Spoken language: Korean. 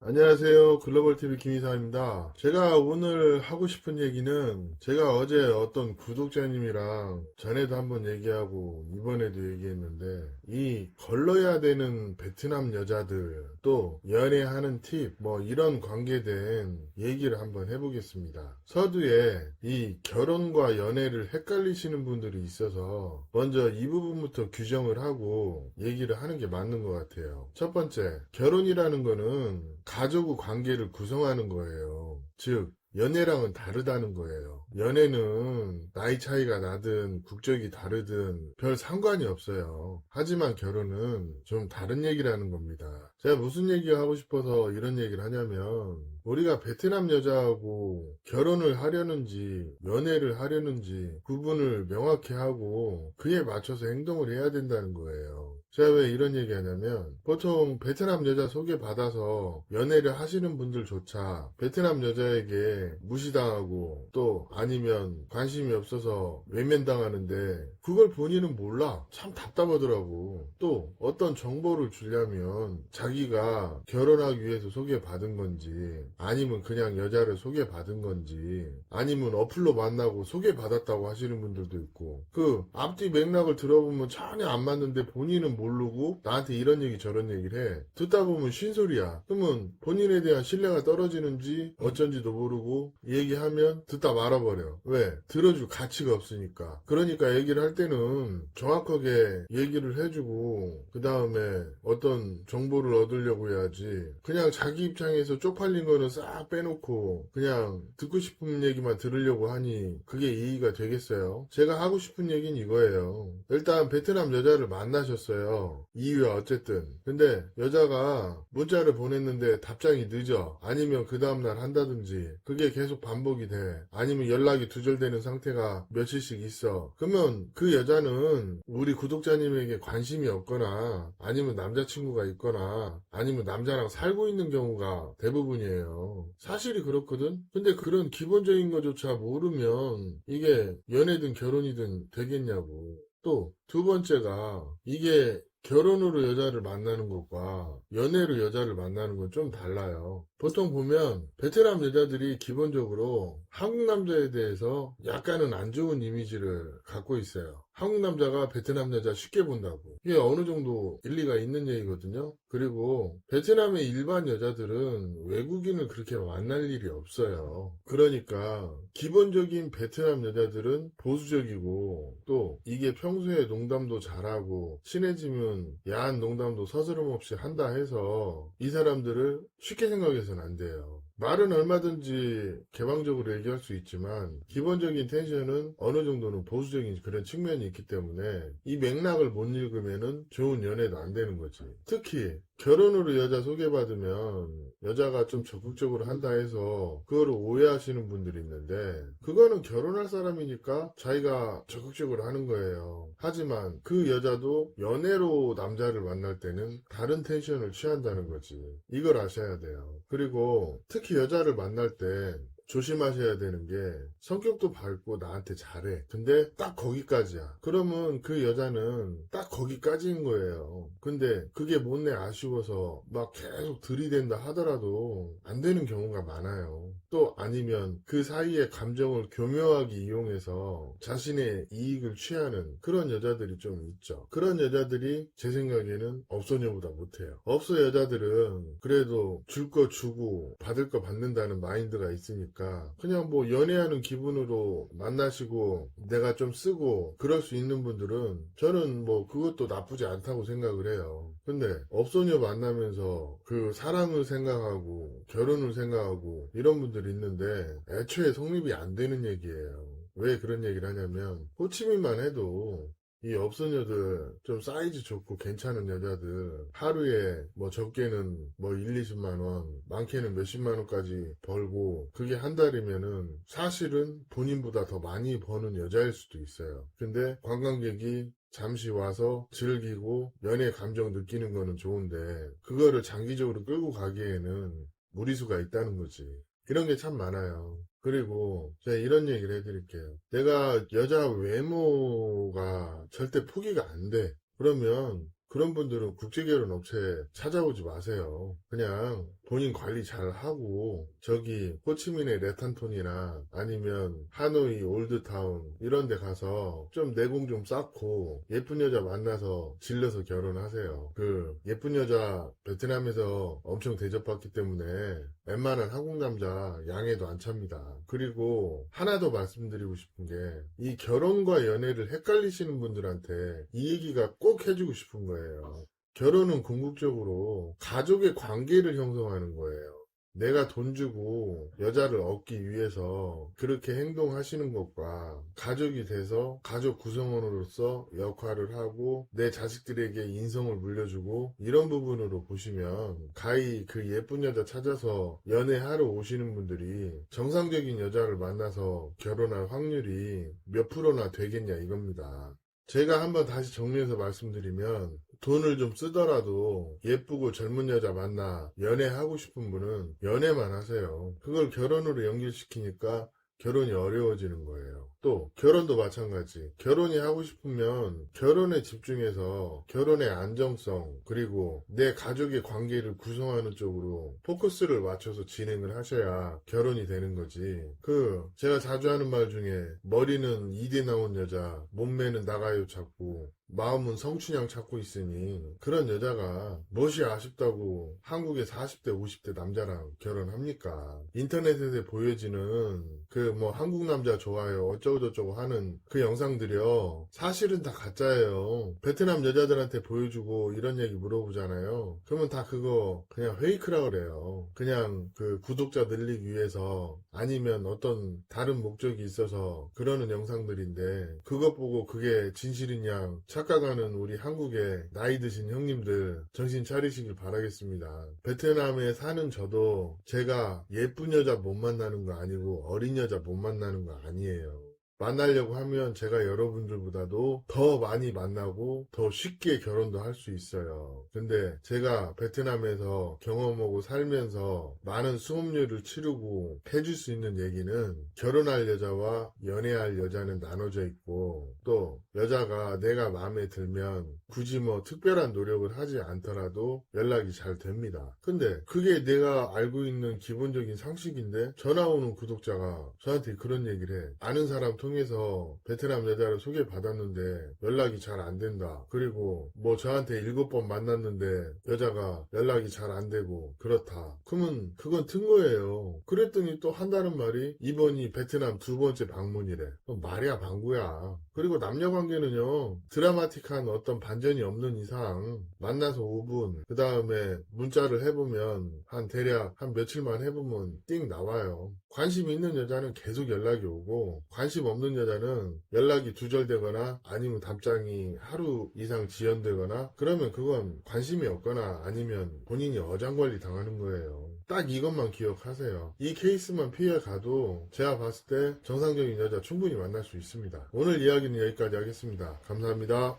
안녕하세요. 글로벌TV 김이사입니다. 제가 오늘 하고 싶은 얘기는 제가 어제 어떤 구독자님이랑 전에도 한번 얘기하고 이번에도 얘기했는데 이 걸러야 되는 베트남 여자들 또 연애하는 팁 뭐 이런 관계된 얘기를 한번 해보겠습니다. 서두에 이 결혼과 연애를 헷갈리시는 분들이 있어서 먼저 이 부분부터 규정을 하고 얘기를 하는 게 맞는 것 같아요. 첫 번째, 결혼이라는 거는 가족 관계를 구성하는 거예요. 즉, 연애랑은 다르다는 거예요. 연애는 나이 차이가 나든 국적이 다르든 별 상관이 없어요. 하지만 결혼은 좀 다른 얘기라는 겁니다. 제가 무슨 얘기를 하고 싶어서 이런 얘기를 하냐면 우리가 베트남 여자하고 결혼을 하려는지 연애를 하려는지 구분을 명확히 하고 그에 맞춰서 행동을 해야 된다는 거예요. 제가 왜 이런 얘기 하냐면 보통 베트남 여자 소개받아서 연애를 하시는 분들조차 베트남 여자에게 무시당하고 또 아니면 관심이 없어서 외면당하는데 그걸 본인은 몰라. 참 답답하더라고. 또 어떤 정보를 주려면 자기가 결혼하기 위해서 소개받은 건지 아니면 그냥 여자를 소개받은 건지 아니면 어플로 만나고 소개받았다고 하시는 분들도 있고 그 앞뒤 맥락을 들어보면 전혀 안 맞는데 본인은 모르고 나한테 이런 얘기 저런 얘기를 해. 듣다 보면 쉰소리야. 그러면 본인에 대한 신뢰가 떨어지는지 어쩐지도 모르고 얘기하면 듣다 말아버려. 왜? 들어줄 가치가 없으니까. 그러니까 얘기를 할 때는 정확하게 얘기를 해주고 그 다음에 어떤 정보를 얻으려고 해야지. 그냥 자기 입장에서 쪽팔린 거는 싹 빼놓고 그냥 듣고 싶은 얘기만 들으려고 하니 그게 이의가 되겠어요? 제가 하고 싶은 얘기는 이거예요. 일단 베트남 여자를 만나셨어요. 이유야 어쨌든. 근데 여자가 문자를 보냈는데 답장이 늦어. 아니면 그 다음날 한다든지 그게 계속 반복이 돼. 아니면 연락이 두절되는 상태가 며칠씩 있어. 그러면 그 여자는 우리 구독자님에게 관심이 없거나 아니면 남자친구가 있거나 아니면 남자랑 살고 있는 경우가 대부분이에요. 사실이 그렇거든? 근데 그런 기본적인 것조차 모르면 이게 연애든 결혼이든 되겠냐고. 또 두 번째가 이게 결혼으로 여자를 만나는 것과 연애로 여자를 만나는 건 좀 달라요. 보통 보면 베트남 여자들이 기본적으로 한국 남자에 대해서 약간은 안 좋은 이미지를 갖고 있어요. 한국 남자가 베트남 여자 쉽게 본다고. 이게 어느 정도 일리가 있는 얘기거든요. 그리고 베트남의 일반 여자들은 외국인을 그렇게 만날 일이 없어요. 그러니까 기본적인 베트남 여자들은 보수적이고 또 이게 평소에 농담도 잘하고 친해지면 야한 농담도 서스럼 없이 한다 해서 이 사람들을 쉽게 생각해서는 안 돼요. 말은 얼마든지 개방적으로 얘기할 수 있지만 기본적인 텐션은 어느 정도는 보수적인 그런 측면이 있기 때문에 이 맥락을 못 읽으면은 좋은 연애도 안 되는 거지. 특히 결혼으로 여자 소개받으면 여자가 좀 적극적으로 한다 해서 그거를 오해하시는 분들이 있는데 그거는 결혼할 사람이니까 자기가 적극적으로 하는 거예요. 하지만 그 여자도 연애로 남자를 만날 때는 다른 텐션을 취한다는 거지. 이걸 아셔야 돼요. 그리고 특히 여자를 만날 때 조심하셔야 되는 게 성격도 밝고 나한테 잘해. 근데 딱 거기까지야. 그러면 그 여자는 딱 거기까지인 거예요. 근데 그게 못내 아쉬워서 막 계속 들이댄다 하더라도 안 되는 경우가 많아요. 또 아니면 그 사이에 감정을 교묘하게 이용해서 자신의 이익을 취하는 그런 여자들이 좀 있죠. 그런 여자들이 제 생각에는 업소녀보다 못해요. 업소 여자들은 그래도 줄 거 주고 받을 거 받는다는 마인드가 있으니까 그냥 뭐 연애하는 기분으로 만나시고 내가 좀 쓰고 그럴 수 있는 분들은 저는 뭐 그것도 나쁘지 않다고 생각을 해요. 근데 업소녀 만나면서 그 사랑을 생각하고 결혼을 생각하고 이런 분들이 있는데 애초에 성립이 안 되는 얘기예요. 왜 그런 얘기를 하냐면 호치민만 해도 이 업소녀들 좀 사이즈 좋고 괜찮은 여자들 하루에 뭐 적게는 뭐 1, 20만 원 많게는 몇십만 원까지 벌고 그게 한 달이면은 사실은 본인보다 더 많이 버는 여자일 수도 있어요. 근데 관광객이 잠시 와서 즐기고 연애 감정 느끼는 거는 좋은데 그거를 장기적으로 끌고 가기에는 무리수가 있다는 거지. 이런 게 참 많아요. 그리고 제가 이런 얘기를 해드릴게요. 내가 여자 외모가 절대 포기가 안 돼. 그러면 그런 분들은 국제결혼 업체 찾아오지 마세요. 그냥 본인 관리 잘 하고 저기 호치민의 레탄톤이나 아니면 하노이 올드타운 이런 데 가서 좀 내공 좀 쌓고 예쁜 여자 만나서 질려서 결혼하세요. 그 예쁜 여자 베트남에서 엄청 대접받기 때문에 웬만한 한국 남자 양해도 안 찹니다. 그리고 하나 더 말씀드리고 싶은 게 이 결혼과 연애를 헷갈리시는 분들한테 이 얘기가 꼭 해주고 싶은 거예요. 결혼은 궁극적으로 가족의 관계를 형성하는 거예요. 내가 돈 주고 여자를 얻기 위해서 그렇게 행동하시는 것과 가족이 돼서 가족 구성원으로서 역할을 하고 내 자식들에게 인성을 물려주고 이런 부분으로 보시면 가히 그 예쁜 여자 찾아서 연애하러 오시는 분들이 정상적인 여자를 만나서 결혼할 확률이 몇 프로나 되겠냐 이겁니다. 제가 한번 다시 정리해서 말씀드리면 돈을 좀 쓰더라도 예쁘고 젊은 여자 만나 연애하고 싶은 분은 연애만 하세요. 그걸 결혼으로 연결시키니까 결혼이 어려워지는 거예요. 또 결혼도 마찬가지. 결혼이 하고 싶으면 결혼에 집중해서 결혼의 안정성 그리고 내 가족의 관계를 구성하는 쪽으로 포커스를 맞춰서 진행을 하셔야 결혼이 되는 거지. 제가 자주 하는 말 중에 머리는 이대 나온 여자, 몸매는 나가요 찾고 마음은 성춘향 찾고 있으니 그런 여자가 무엇이 아쉽다고 한국의 40대 50대 남자랑 결혼합니까? 인터넷에서 보여지는 한국 남자 좋아요 어쩌고저쩌고 하는 그 영상들이요 사실은 다 가짜예요. 베트남 여자들한테 보여주고 이런 얘기 물어보잖아요. 그러면 다 그거 그냥 페이크라 그래요. 그냥 그 구독자 늘리기 위해서 아니면 어떤 다른 목적이 있어서 그러는 영상들인데 그것 보고 그게 진실인 양 착각하는 우리 한국의 나이 드신 형님들 정신 차리시길 바라겠습니다. 베트남에 사는 저도 제가 예쁜 여자 못 만나는 거 아니고 어린 여자 못 만나는 거 아니에요. 만나려고 하면 제가 여러분들보다도 더 많이 만나고 더 쉽게 결혼도 할 수 있어요. 근데 제가 베트남에서 경험하고 살면서 많은 수업료를 치르고 해줄 수 있는 얘기는 결혼할 여자와 연애할 여자는 나눠져 있고 또 여자가 내가 마음에 들면 굳이 특별한 노력을 하지 않더라도 연락이 잘 됩니다. 근데 그게 내가 알고 있는 기본적인 상식인데 전화 오는 구독자가 저한테 그런 얘기를 해. 아는 사람 통해서 베트남 여자를 소개받았는데 연락이 잘 안 된다. 그리고 저한테 7번 만났는데 여자가 연락이 잘 안 되고 그렇다. 그러면 그건 튼 거예요. 그랬더니 또 한다는 말이 이번이 베트남 2번째 방문이래. 말이야 방구야. 그리고 남녀관계는요 드라마틱한 어떤 반전이 없는 이상 만나서 5분 그 다음에 문자를 해보면 대략 한 며칠만 해보면 띵 나와요. 관심 있는 여자는 계속 연락이 오고 관심 없는 여자는 연락이 두절되거나 아니면 답장이 하루 이상 지연되거나 그러면 그건 관심이 없거나 아니면 본인이 어장관리 당하는 거예요. 딱 이것만 기억하세요. 이 케이스만 피해 가도 제가 봤을 때 정상적인 여자 충분히 만날 수 있습니다. 오늘 이야기는 여기까지 하겠습니다. 감사합니다.